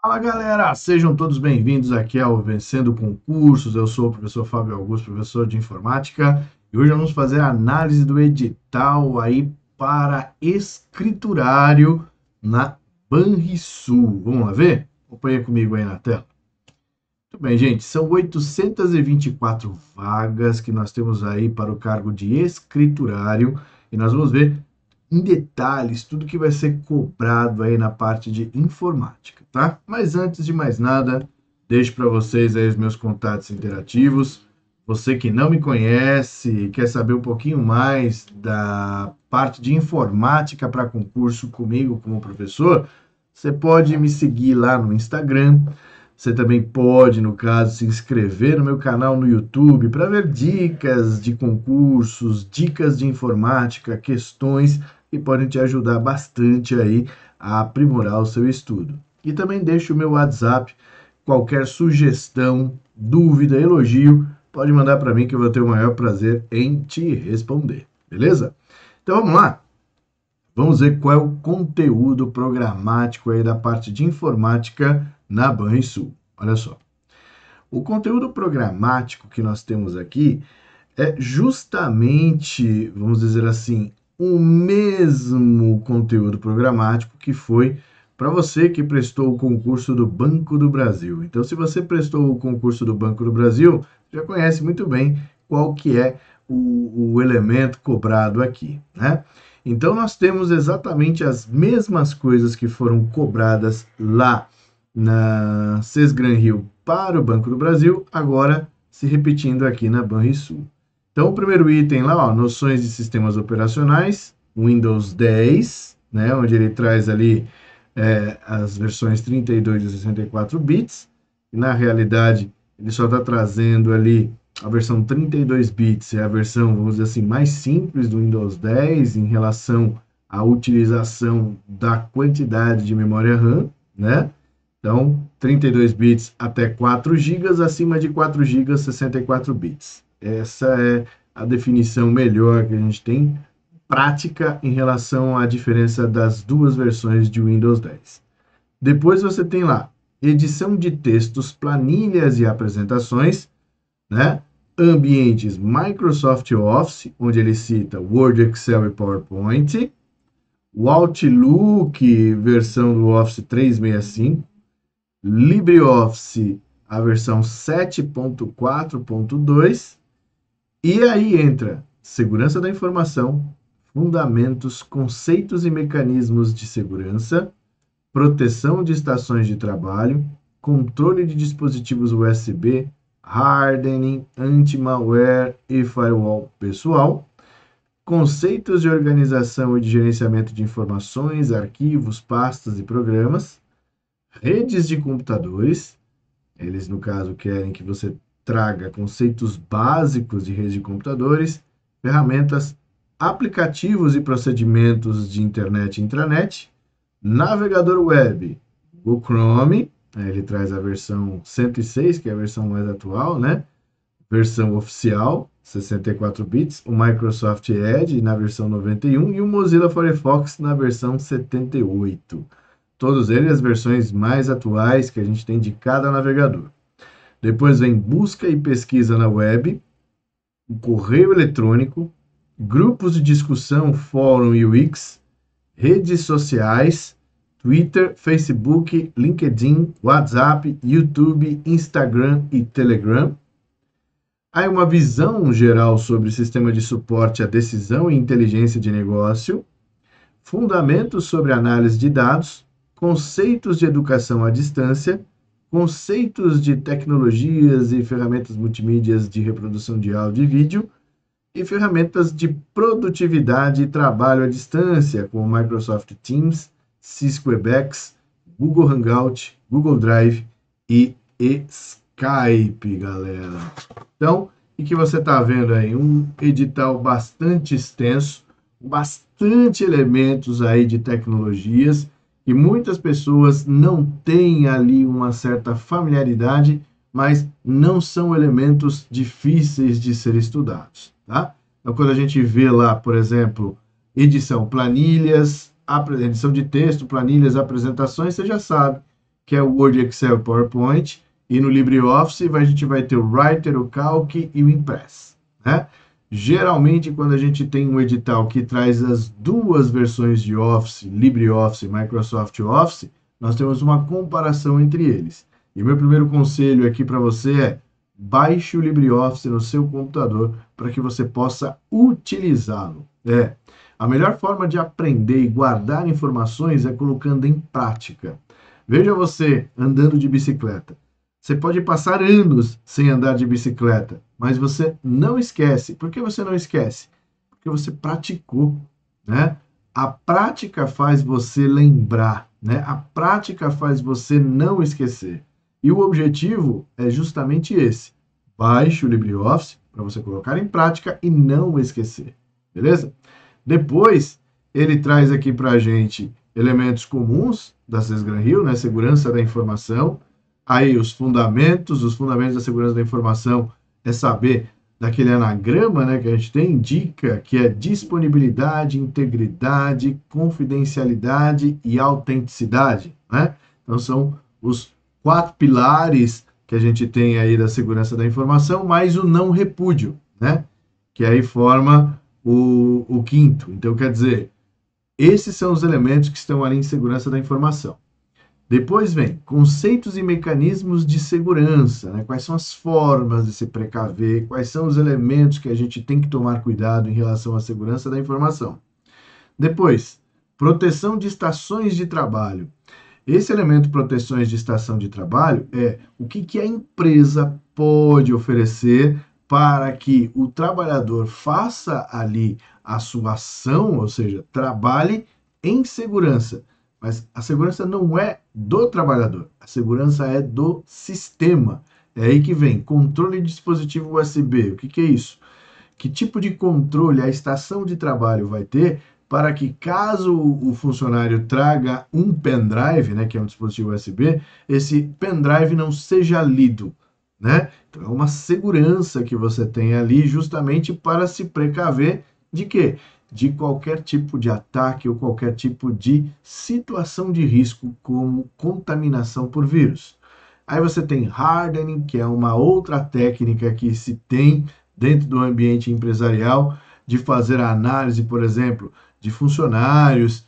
Fala galera, sejam todos bem-vindos aqui ao Vencendo Concursos. Eu sou o professor Fábio Augusto, professor de informática, e hoje vamos fazer a análise do edital aí para escriturário na Banrisul. Vamos lá ver? Acompanha comigo aí na tela. Muito bem, gente, são 824 vagas que nós temos aí para o cargo de escriturário e nós vamos ver em detalhes tudo que vai ser cobrado aí na parte de informática, tá? Mas antes de mais nada, deixo para vocês aí os meus contatos interativos. Você que não me conhece e quer saber um pouquinho mais da parte de informática para concurso comigo como professor, você pode me seguir lá no Instagram. Você também pode, no caso, se inscrever no meu canal no YouTube para ver dicas de concursos, dicas de informática, questões que podem te ajudar bastante aí a aprimorar o seu estudo. E também deixo o meu WhatsApp, qualquer sugestão, dúvida, elogio, pode mandar para mim que eu vou ter o maior prazer em te responder, beleza? Então vamos lá. Vamos ver qual é o conteúdo programático aí da parte de informática na Banrisul. Olha só. O conteúdo programático que nós temos aqui é justamente, vamos dizer assim, o mesmo conteúdo programático que foi para você que prestou o concurso do Banco do Brasil. Então, se você prestou o concurso do Banco do Brasil, já conhece muito bem qual que é o elemento cobrado aqui, né? Então, nós temos exatamente as mesmas coisas que foram cobradas lá na Sesgran Rio para o Banco do Brasil, agora se repetindo aqui na Banrisul. Então, o primeiro item lá, ó, noções de sistemas operacionais, Windows 10, né, onde ele traz ali as versões 32 e 64 bits. E, na realidade, ele só está trazendo ali a versão 32 bits, é a versão, vamos dizer assim, mais simples do Windows 10 em relação à utilização da quantidade de memória RAM, né? Então, 32 bits até 4 GB, acima de 4 GB, 64 bits. Essa é a definição melhor que a gente tem prática em relação à diferença das duas versões de Windows 10. Depois você tem lá edição de textos, planilhas e apresentações, né? Ambientes Microsoft Office, onde ele cita Word, Excel e PowerPoint, o Outlook, versão do Office 365, LibreOffice, a versão 7.4.2, e aí entra segurança da informação, fundamentos, conceitos e mecanismos de segurança, proteção de estações de trabalho, controle de dispositivos USB, hardening, anti-malware e firewall pessoal, conceitos de organização e de gerenciamento de informações, arquivos, pastas e programas, redes de computadores. Eles, no caso, querem que você traga conceitos básicos de rede de computadores, ferramentas, aplicativos e procedimentos de internet e intranet, navegador web, o Chrome, ele traz a versão 106, que é a versão mais atual, né? Versão oficial, 64 bits, o Microsoft Edge na versão 91 e o Mozilla Firefox na versão 78. Todos eles as versões mais atuais que a gente tem de cada navegador. Depois vem busca e pesquisa na web, o correio eletrônico, grupos de discussão, fórum e UX, redes sociais, Twitter, Facebook, LinkedIn, WhatsApp, YouTube, Instagram e Telegram. Há uma visão geral sobre o sistema de suporte à decisão e inteligência de negócio, fundamentos sobre análise de dados, conceitos de educação à distância, conceitos de tecnologias e ferramentas multimídias de reprodução de áudio e vídeo, e ferramentas de produtividade e trabalho à distância, como Microsoft Teams, Cisco Webex, Google Hangout, Google Drive e Skype, galera. Então, o que você está vendo aí? Um edital bastante extenso, bastante elementos aí de tecnologias, que muitas pessoas não têm ali uma certa familiaridade, mas não são elementos difíceis de ser estudados, tá? Então, quando a gente vê lá, por exemplo, edição, planilhas, edição de texto, planilhas, apresentações, você já sabe que é o Word, Excel e PowerPoint, e no LibreOffice a gente vai ter o Writer, o Calc e o Impress, né? Geralmente, quando a gente tem um edital que traz as duas versões de Office, LibreOffice e Microsoft Office, nós temos uma comparação entre eles. E meu primeiro conselho aqui para você é: baixe o LibreOffice no seu computador para que você possa utilizá-lo. A melhor forma de aprender e guardar informações é colocando em prática. Veja você andando de bicicleta. Você pode passar anos sem andar de bicicleta, mas você não esquece. Por que você não esquece? Porque você praticou, né? A prática faz você lembrar, né? A prática faz você não esquecer. E o objetivo é justamente esse: baixe o LibreOffice para você colocar em prática e não esquecer, beleza? Depois, ele traz aqui para a gente elementos comuns da Sesgran Hill, né? Segurança da informação. Aí os fundamentos da segurança da informação é saber daquele anagrama, né, que a gente tem, indica que é disponibilidade, integridade, confidencialidade e autenticidade, né? Então são os 4 pilares que a gente tem aí da segurança da informação, mais o não repúdio, né? Que aí forma o quinto. Então, quer dizer, esses são os elementos que estão ali em segurança da informação. Depois vem conceitos e mecanismos de segurança, né? Quais são as formas de se precaver, quais são os elementos que a gente tem que tomar cuidado em relação à segurança da informação. Depois, proteção de estações de trabalho. Esse elemento proteções de estação de trabalho é o que a empresa pode oferecer para que o trabalhador faça ali a sua ação, ou seja, trabalhe em segurança. Mas a segurança não é do trabalhador, a segurança é do sistema. É aí que vem controle de dispositivo USB. O que é isso? Que tipo de controle a estação de trabalho vai ter para que, caso o funcionário traga um pendrive, né, que é um dispositivo USB, esse pendrive não seja lido, né? Então é uma segurança que você tem ali justamente para se precaver de quê? De qualquer tipo de ataque ou qualquer tipo de situação de risco, como contaminação por vírus. Aí você tem hardening, que é uma outra técnica que se tem dentro do ambiente empresarial, de fazer a análise, por exemplo, de funcionários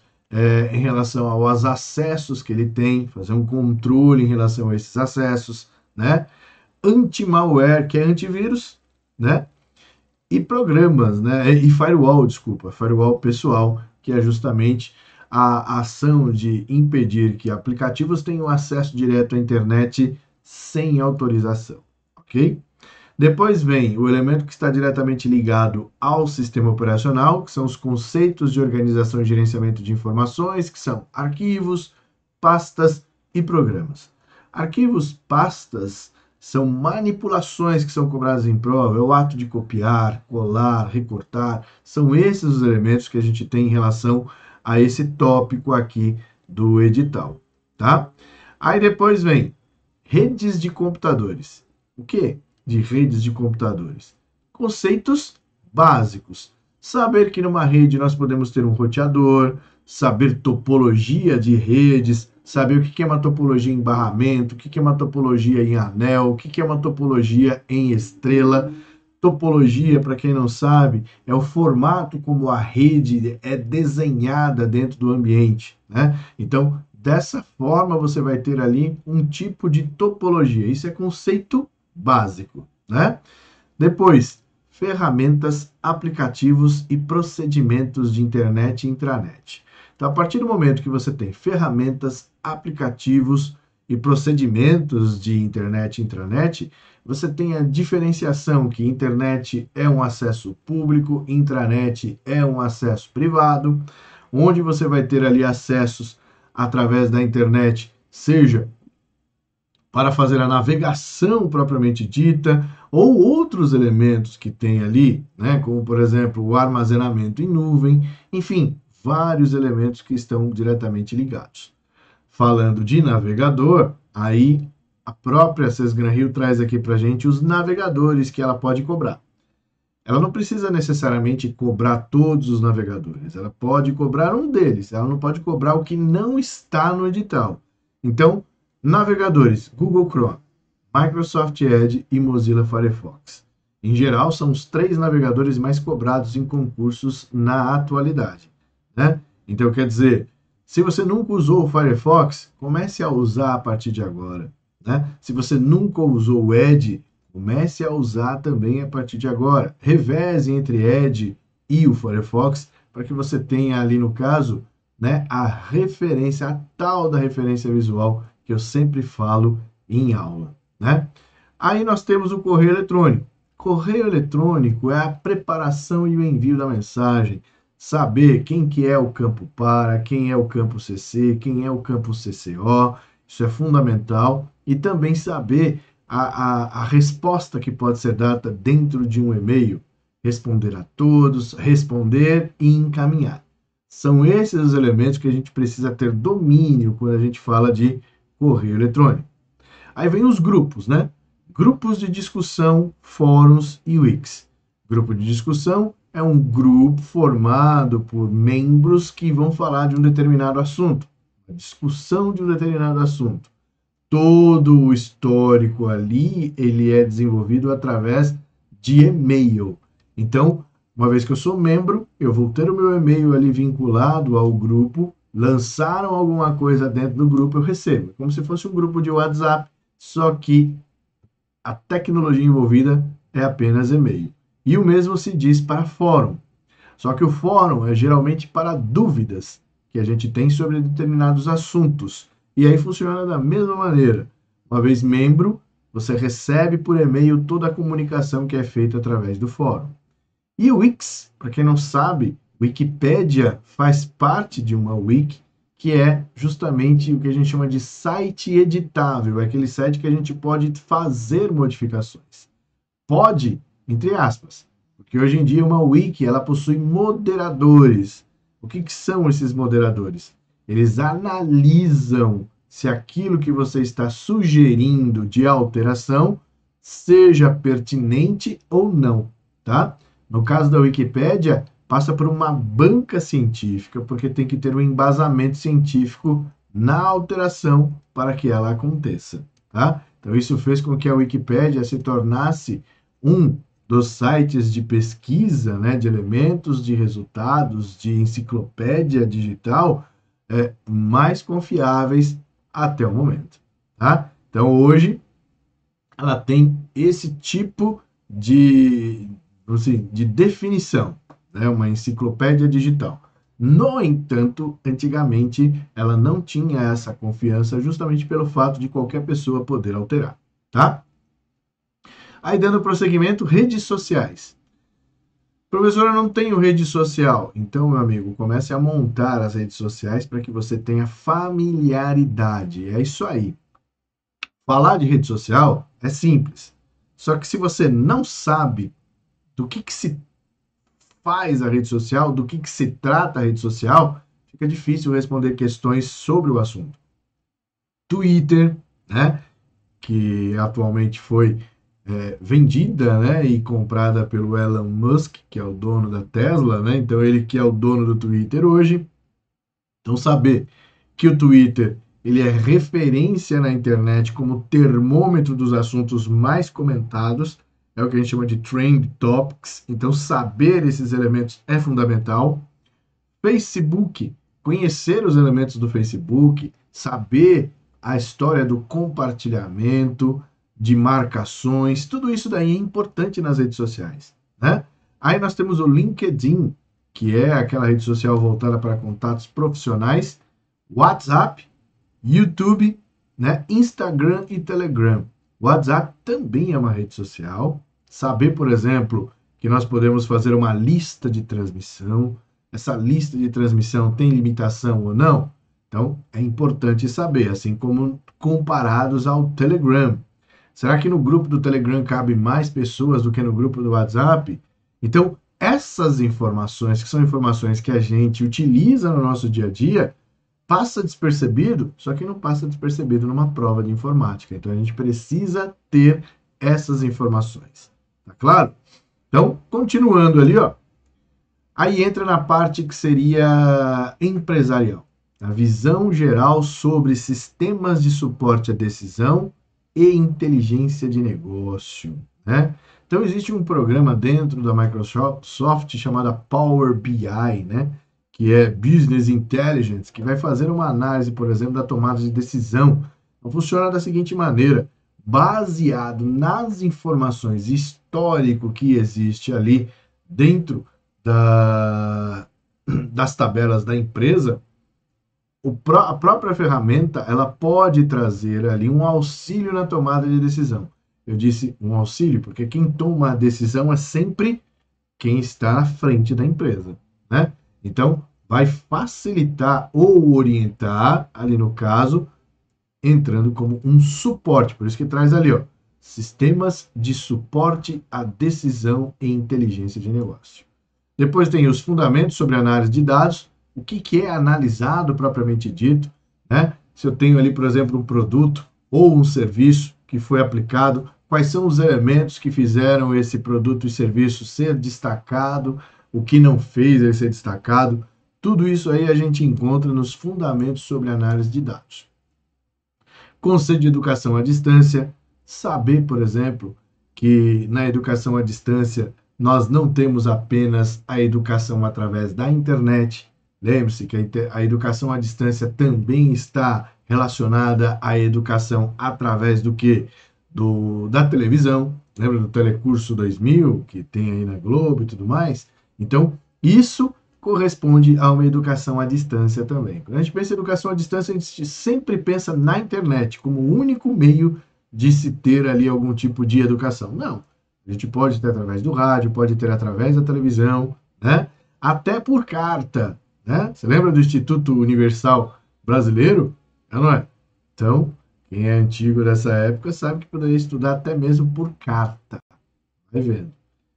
em relação aos acessos que ele tem, fazer um controle em relação a esses acessos, né? Anti-malware, que é antivírus, né? E programas, né? E firewall, desculpa, firewall pessoal, que é justamente a ação de impedir que aplicativos tenham acesso direto à internet sem autorização, ok? Depois vem o elemento que está diretamente ligado ao sistema operacional, que são os conceitos de organização e gerenciamento de informações, que são arquivos, pastas e programas. Arquivos, pastas, são manipulações que são cobradas em prova, é o ato de copiar, colar, recortar, são esses os elementos que a gente tem em relação a esse tópico aqui do edital, tá? Aí depois vem redes de computadores. O quê? De redes de computadores. Conceitos básicos. Saber que numa rede nós podemos ter um roteador, saber topologia de redes, saber o que é uma topologia em barramento, o que é uma topologia em anel, o que é uma topologia em estrela. Topologia, para quem não sabe, é o formato como a rede é desenhada dentro do ambiente, né? Então, dessa forma, você vai ter ali um tipo de topologia. Isso é conceito básico, né? Depois, ferramentas, aplicativos e procedimentos de internet e intranet. Então, a partir do momento que você tem ferramentas, aplicativos e procedimentos de internet e intranet, você tem a diferenciação que internet é um acesso público, intranet é um acesso privado, onde você vai ter ali acessos através da internet, seja para fazer a navegação propriamente dita, ou outros elementos que tem ali, né, como por exemplo o armazenamento em nuvem, enfim, vários elementos que estão diretamente ligados. Falando de navegador, aí a própria Sesgran Hill traz aqui para a gente os navegadores que ela pode cobrar. Ela não precisa necessariamente cobrar todos os navegadores, ela pode cobrar um deles, ela não pode cobrar o que não está no edital. Então, Navegadores: Google Chrome, Microsoft Edge e Mozilla Firefox. Em geral, são os 3 navegadores mais cobrados em concursos na atualidade, né? Então, quer dizer, se você nunca usou o Firefox, comece a usar a partir de agora, né? Se você nunca usou o Edge, comece a usar também a partir de agora. Reveze entre Edge e o Firefox para que você tenha ali, no caso, né, a referência, a tal da referência visual que eu sempre falo em aula, né? Aí nós temos o correio eletrônico. Correio eletrônico é a preparação e o envio da mensagem. Saber quem que é o campo para, quem é o campo CC, quem é o campo CCO, isso é fundamental. E também saber a resposta que pode ser dada dentro de um e-mail. Responder a todos, responder e encaminhar. São esses os elementos que a gente precisa ter domínio quando a gente fala de correio eletrônico. Aí vem os grupos, né? Grupos de discussão, fóruns e Wix. Grupo de discussão é um grupo formado por membros que vão falar de um determinado assunto, a discussão de um determinado assunto. Todo o histórico ali, ele é desenvolvido através de e-mail. Então, uma vez que eu sou membro, eu vou ter o meu e-mail ali vinculado ao grupo, lançaram alguma coisa dentro do grupo, eu recebo. Como se fosse um grupo de WhatsApp, só que a tecnologia envolvida é apenas e-mail. E o mesmo se diz para fórum. Só que o fórum é geralmente para dúvidas que a gente tem sobre determinados assuntos. E aí funciona da mesma maneira. Uma vez membro, você recebe por e-mail toda a comunicação que é feita através do fórum. E o Wix, para quem não sabe, Wikipédia faz parte de uma wiki, que é justamente o que a gente chama de site editável, é aquele site que a gente pode fazer modificações. Pode, entre aspas, porque hoje em dia uma wiki ela possui moderadores. O que são esses moderadores? Eles analisam se aquilo que você está sugerindo de alteração seja pertinente ou não, tá? No caso da Wikipédia, passa por uma banca científica, porque tem que ter um embasamento científico na alteração para que ela aconteça, tá? Então, isso fez com que a Wikipédia se tornasse um dos sites de pesquisa, né, de elementos, de resultados, de enciclopédia digital mais confiáveis até o momento, tá? Então, hoje, ela tem esse tipo de definição, né? Uma enciclopédia digital. No entanto, antigamente ela não tinha essa confiança justamente pelo fato de qualquer pessoa poder alterar, tá? Aí dando prosseguimento, redes sociais. Professor, eu não tenho rede social. Então, meu amigo, comece a montar as redes sociais para que você tenha familiaridade. É isso aí. Falar de rede social é simples. Só que se você não sabe do que se faz a rede social, do que se trata a rede social, fica difícil responder questões sobre o assunto. Twitter, né, que atualmente foi vendida, né, e comprada pelo Elon Musk, que é o dono da Tesla, né, então ele que é o dono do Twitter hoje. Então saber que o Twitter ele é referência na internet como termômetro dos assuntos mais comentados, é o que a gente chama de Trend Topics. Então, saber esses elementos é fundamental. Facebook, conhecer os elementos do Facebook, saber a história do compartilhamento, de marcações, tudo isso daí é importante nas redes sociais, né? Aí nós temos o LinkedIn, que é aquela rede social voltada para contatos profissionais, WhatsApp, YouTube, né? Instagram e Telegram. O WhatsApp também é uma rede social. Saber, por exemplo, que nós podemos fazer uma lista de transmissão. Essa lista de transmissão tem limitação ou não? Então, é importante saber, assim como comparados ao Telegram. Será que no grupo do Telegram cabe mais pessoas do que no grupo do WhatsApp? Então, essas informações, que são informações que a gente utiliza no nosso dia a dia, passa despercebido, só que não passa despercebido numa prova de informática. Então, a gente precisa ter essas informações. Tá claro? Então, continuando ali, ó. Aí entra na parte que seria empresarial. a visão geral sobre sistemas de suporte à decisão e inteligência de negócio, né? Então, existe um programa dentro da Microsoft chamado Power BI, né? Que é Business Intelligence, que vai fazer uma análise, por exemplo, da tomada de decisão. Então, funciona da seguinte maneira: baseado nas informações histórico que existe ali dentro das tabelas da empresa, a própria ferramenta ela pode trazer ali um auxílio na tomada de decisão. Eu disse um auxílio porque quem toma a decisão é sempre quem está à frente da empresa, né? Então, vai facilitar ou orientar, ali no caso, entrando como um suporte. Por isso que traz ali, ó, sistemas de suporte à decisão e inteligência de negócio. Depois tem os fundamentos sobre análise de dados, o que é analisado propriamente dito, né? Se eu tenho ali, por exemplo, um produto ou um serviço que foi aplicado, quais são os elementos que fizeram esse produto e serviço ser destacado, o que não fez ele ser destacado, tudo isso aí a gente encontra nos fundamentos sobre análise de dados. Conceito de educação à distância, saber, por exemplo, que na educação à distância nós não temos apenas a educação através da internet. Lembre-se que a educação à distância também está relacionada à educação através do quê? Da televisão. Lembra do Telecurso 2000, que tem aí na Globo e tudo mais? Então, isso corresponde a uma educação à distância também. Quando a gente pensa em educação à distância, a gente sempre pensa na internet como o único meio de se ter ali algum tipo de educação. Não. A gente pode ter através do rádio, pode ter através da televisão, né? Até por carta, né? Você lembra do Instituto Universal Brasileiro? Não é? Então, quem é antigo dessa época sabe que poderia estudar até mesmo por carta. Vai vendo.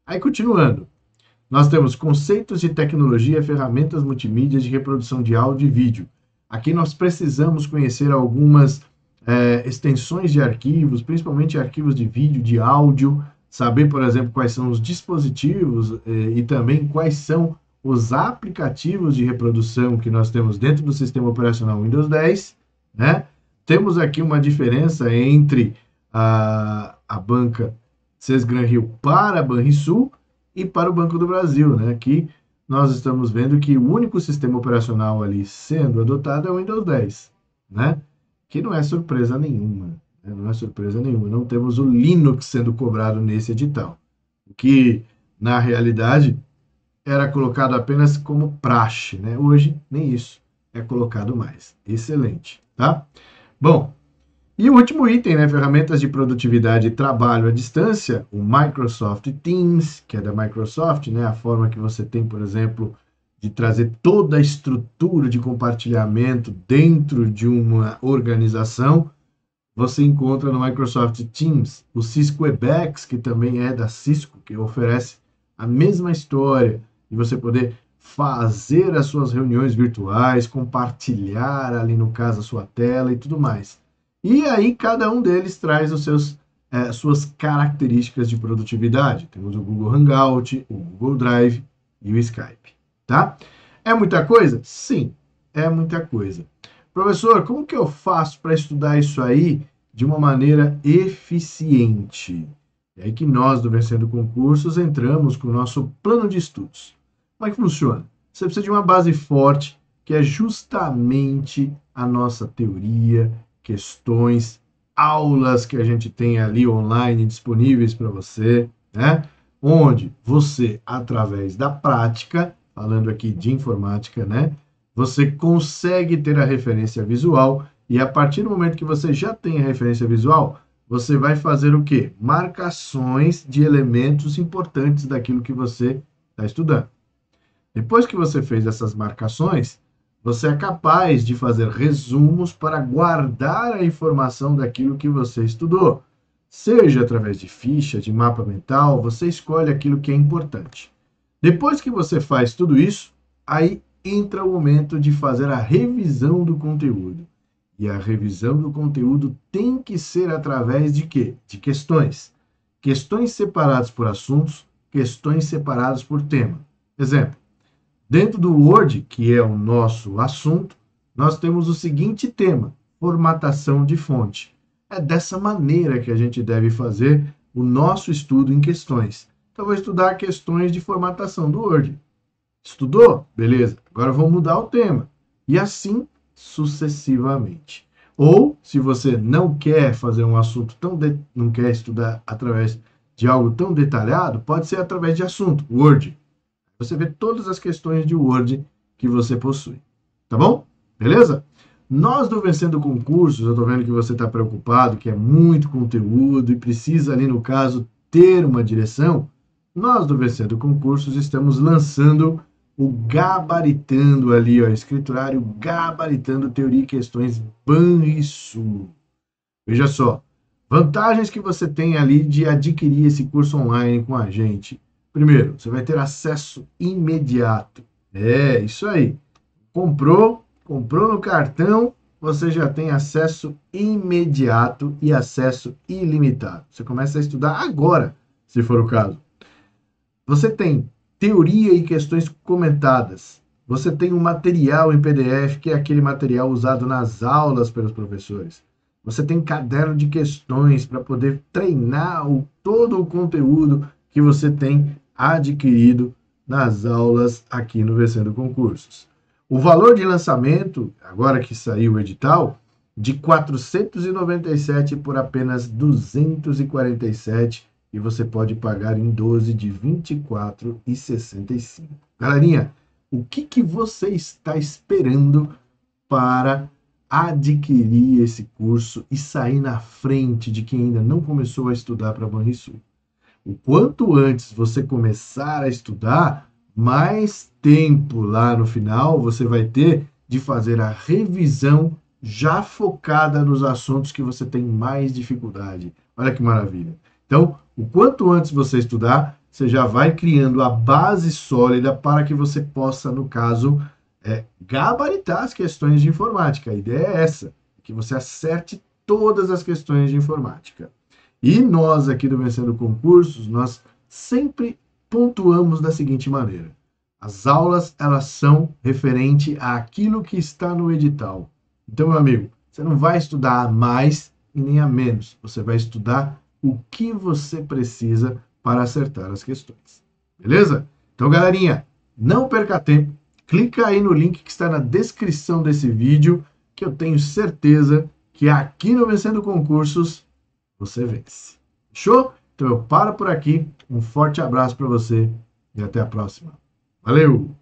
Aí, continuando. Nós temos conceitos de tecnologia, ferramentas multimídia de reprodução de áudio e vídeo. Aqui nós precisamos conhecer algumas extensões de arquivos, principalmente arquivos de vídeo, de áudio, saber, por exemplo, quais são os dispositivos e também quais são os aplicativos de reprodução que nós temos dentro do sistema operacional Windows 10, né? Temos aqui uma diferença entre a banca Sesgran-Rio para a Banrisul e para o Banco do Brasil, né? Aqui nós estamos vendo que o único sistema operacional ali sendo adotado é o Windows 10, né? Que não é surpresa nenhuma, né? Não é surpresa nenhuma. Não temos o Linux sendo cobrado nesse edital, o que na realidade era colocado apenas como praxe, né? Hoje nem isso é colocado mais. Excelente, tá? Bom, e o último item, né, ferramentas de produtividade e trabalho à distância, o Microsoft Teams, que é da Microsoft, né, a forma que você tem, por exemplo, de trazer toda a estrutura de compartilhamento dentro de uma organização, você encontra no Microsoft Teams. O Cisco Webex, que também é da Cisco, que oferece a mesma história, de você poder fazer as suas reuniões virtuais, compartilhar ali, no caso, a sua tela e tudo mais. E aí cada um deles traz os suas características de produtividade. Temos o Google Hangout, o Google Drive e o Skype, tá? É muita coisa? Sim, é muita coisa. Professor, como que eu faço para estudar isso aí de uma maneira eficiente? É aí que nós, do Vencendo Concursos, entramos com o nosso plano de estudos. Como é que funciona? Você precisa de uma base forte, que é justamente a nossa teoria, questões, aulas que a gente tem ali online disponíveis para você, né? Onde você, através da prática, falando aqui de informática, né? Você consegue ter a referência visual e a partir do momento que você já tem a referência visual, você vai fazer o quê? Marcações de elementos importantes daquilo que você está estudando. Depois que você fez essas marcações, você é capaz de fazer resumos para guardar a informação daquilo que você estudou. Seja através de ficha, de mapa mental, você escolhe aquilo que é importante. Depois que você faz tudo isso, aí entra o momento de fazer a revisão do conteúdo. E a revisão do conteúdo tem que ser através de quê? De questões. Questões separadas por assuntos, questões separadas por tema. Exemplo. Dentro do Word, que é o nosso assunto, nós temos o seguinte tema: formatação de fonte. É dessa maneira que a gente deve fazer o nosso estudo em questões. Então, vou estudar questões de formatação do Word. Estudou? Beleza. Agora vou mudar o tema. E assim sucessivamente. Ou, se você não quer fazer um assunto não quer estudar através de algo tão detalhado, pode ser através de assunto, Word. Você vê todas as questões de Word que você possui. Tá bom? Beleza? Nós do Vencendo Concursos, eu estou vendo que você está preocupado, que é muito conteúdo e precisa ali, no caso, ter uma direção. Nós do Vencendo Concursos estamos lançando o Gabaritando ali, ó, escriturário Gabaritando Teoria e Questões Banrisul. Veja só, vantagens que você tem ali de adquirir esse curso online com a gente. Primeiro, você vai ter acesso imediato. É, isso aí. Comprou no cartão, você já tem acesso imediato e acesso ilimitado. Você começa a estudar agora, se for o caso. Você tem teoria e questões comentadas. Você tem um material em PDF, que é aquele material usado nas aulas pelos professores. Você tem caderno de questões para poder treinar todo o conteúdo que você tem adquirido nas aulas aqui no Vencendo Concursos. O valor de lançamento, agora que saiu o edital, de 497 por apenas 247, e você pode pagar em 12 de 24,65. Galerinha, o que você está esperando para adquirir esse curso e sair na frente de quem ainda não começou a estudar para Banrisul? O quanto antes você começar a estudar, mais tempo lá no final você vai ter de fazer a revisão já focada nos assuntos que você tem mais dificuldade. Olha que maravilha. Então, o quanto antes você estudar, você já vai criando a base sólida para que você possa, no caso, gabaritar as questões de informática. A ideia é essa, que você acerte todas as questões de informática. E nós aqui do Vencendo Concursos, nós sempre pontuamos da seguinte maneira: as aulas, elas são referente àquilo que está no edital. Então, meu amigo, você não vai estudar a mais e nem a menos. Você vai estudar o que você precisa para acertar as questões. Beleza? Então, galerinha, não perca tempo. Clica aí no link que está na descrição desse vídeo, que eu tenho certeza que aqui no Vencendo Concursos você vence. Show? Então eu paro por aqui. Um forte abraço para você e até a próxima. Valeu!